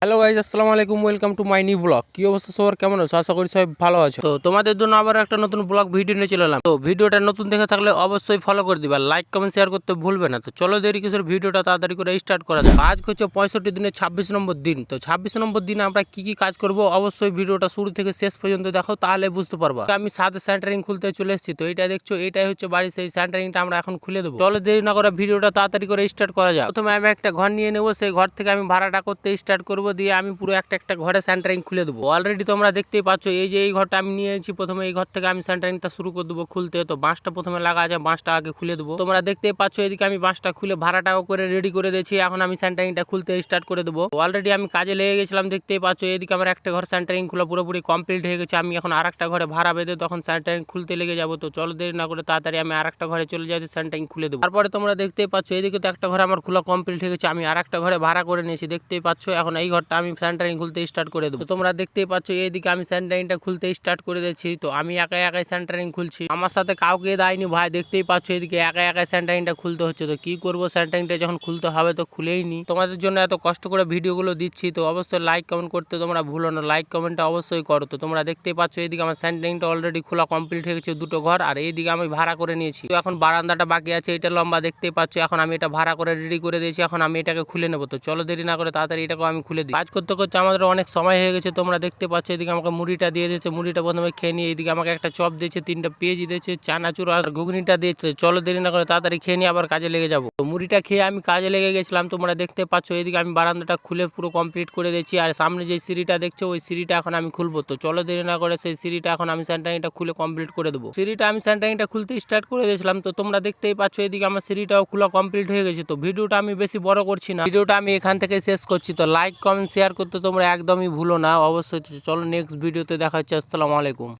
Hello guys, আসসালামু আলাইকুম। Welcome to my new blog. কি অবস্থা সবার, কেমন আছো? আশা করি সবাই ভালো আছো। তো তোমাদের জন্য আবার একটা নতুন ব্লগ ভিডিও নিয়ে চলে এলাম। তো ভিডিওটা নতুন দেখে থাকলে অবশ্যই ফলো করে দিবা, লাইক কমেন্ট শেয়ার করতে ভুলবে না। তো চলো দেরি কিসের, ভিডিওটা তাড়াতাড়ি করে স্টার্ট করা যাক। আজ হচ্ছে 65 দিনের 26 নম্বর দিন। তো 26 নম্বর দিনে আমরা কি কি কাজ করব অবশ্যই ভিডিওটা শুরু থেকে শেষ পর্যন্ত দেখো, তাহলে বুঝতে পারবা। আমি সাথে সেন্টারিং খুলতে চলে এসেছি। তো এটা দেখছো, এটাই হচ্ছে বাড়ি। সেই সেন্টারিংটা আমরা এখন খুলে দেবো। চলো দেরি না করে ভিডিওটা তাড়াতাড়ি করে স্টার্ট করা যাক। প্রথমে আমি একটা ঘর নিয়ে নেবো, সেই ঘর থেকে আমি ভাড়াটা করতে স্টার্ট করবো, দিয়ে আমি পুরো একটা ঘরে সেন্টারিং খুলে দেবো। অলরেডি তোমরা দেখতেই পাচ্ছ, এই যে এই ঘরটা আমি নিয়েছি। প্রথমে এই ঘর থেকে আমি সেন্টারিংটা শুরু করে দেবো খুলতে। তো বাঁশটা প্রথমে লাগা আছে, বাঁশটা আগে খুলে দেবো। তোমরা দেখতেই পাচ্ছ, এদিকে আমি বাঁশটা খুলে ভাড়াটাও করে রেডি করে দিয়েছি। এখন আমি সেন্টারিংটা খুলতে স্টার্ট করে দেবো। অলরেডি আমি কাজে লেগে গেছিলাম, দেখতেই পাচ্ছ। এদিকে আমার একটা ঘর সেন্টারিং খোলা পুরোপুরি কমপ্লিট হয়ে গেছে। আমি এখন আরেকটা ঘরে ভাড়া বেঁধে তখন সেন্টারিং খুলতে লেগে যাবো। তো চলো দেরি না করে তাড়াতাড়ি আমি আরেকটা ঘরে চলে যাই, সেন্টারিং খুলে দেবো। তারপরে তোমরা দেখতেই পাচ্ছ, এদিকে তো একটা ঘরে আমার খোলা কমপ্লিট হয়ে গেছে। আমি আরেকটা ঘরে ভাড়া করে নিয়েছি, দেখতেই পাচ্ছ। এখন এই ঘরটা আমি সেন্টারিং খুলতে স্টার্ট করে দেবো। তোমরা দেখতেই পাচ্ছ, এইদিকে আমি সেন্টারিংটা খুলতে স্টার্ট করে দিয়েছি। তো আমি একাই একাই সেন্টারিং খুলছি, আমার সাথে কাউকে দেয়নি ভাই। দেখতেই পাচ্ছ, এদিকে একাই একাই সেন্টারিংটা খুলতে হচ্ছে। তো কি করবো, সেন্টারিংটা যখন খুলতে হবে তো খুলেই নি। তোমাদের জন্য এত কষ্ট করে ভিডিওগুলো দিচ্ছি, তো অবশ্যই লাইক কমেন্ট করতে তোমরা ভুলো না। লাইক কমেন্টটা অবশ্যই করো। তো তোমরা দেখতেই পাচ্ছ, এইদিকে আমার সেন্টারিংটা অলরেডি খোলা কমপ্লিট হয়ে গেছে, দুটো ঘর। আর এইদিকে আমি ভাড়া করে নিয়েছি। তো এখন বারান্দাটা বাকি আছে, এটা লম্বা দেখতেই পাচ্ছ। এখন আমি এটা ভাড়া করে রেডি করে দিয়েছি। এখন আমি এটাকে খুলে নেবো। তো চলো দেরি না করে তাড়াতাড়ি এটাকে আমি খুলে দিই। কাজ করতে করতে আমাদের অনেক সময় হয়ে গেছে। তোমরা দেখতে পাচ্ছ, এদিকে আমাকে মুড়িটা দিয়ে দিয়েছে। মুড়িটা প্রথমে খেয়ে নিয়ে, এইদিকে আমাকে একটা চপ দিয়েছে, 3টা পেঁয়াজি দিয়েছে, চানাচুর আর ঘুগনিটা দিয়েছে। চলো দেরি না করে তাড়াতাড়ি খেয়ে নিয়ে আবার কাজে লেগে যাবো। তো মুড়িটা খেয়ে আমি কাজে লেগে গেছিলাম। তোমরা দেখতে পাচ্ছ, এদিকে আমি বারান্দাটা খুলে পুরো কমপ্লিট করে দিয়েছি। আর সামনে যে সিঁড়িটা দেখছো, ওই সিঁড়িটা এখন আমি খুলবো। তো চলো দেরি না করে সেই সিঁড়িটা এখন আমি সেন্টারিংটা খুলে কমপ্লিট করে দেবো। সিঁড়িটা আমি সেন্টারিংটা খুলতে স্টার্ট করে দিয়েছিলাম। তো তোমরা দেখতেই পাচ্ছ, এদিকে আমার সিঁড়িটাও খোলা কমপ্লিট হয়ে গেছে। তো ভিডিওটা আমি বেশি বড় করছি না, ভিডিওটা আমি এখান থেকে শেষ করছি। তো লাইক কমেন্ট শেয়ার করতে তোমরা একদমই ভুলো না অবশ্যই। চলো নেক্সট ভিডিওতে দেখা হচ্ছে। আসসালামু আলাইকুম।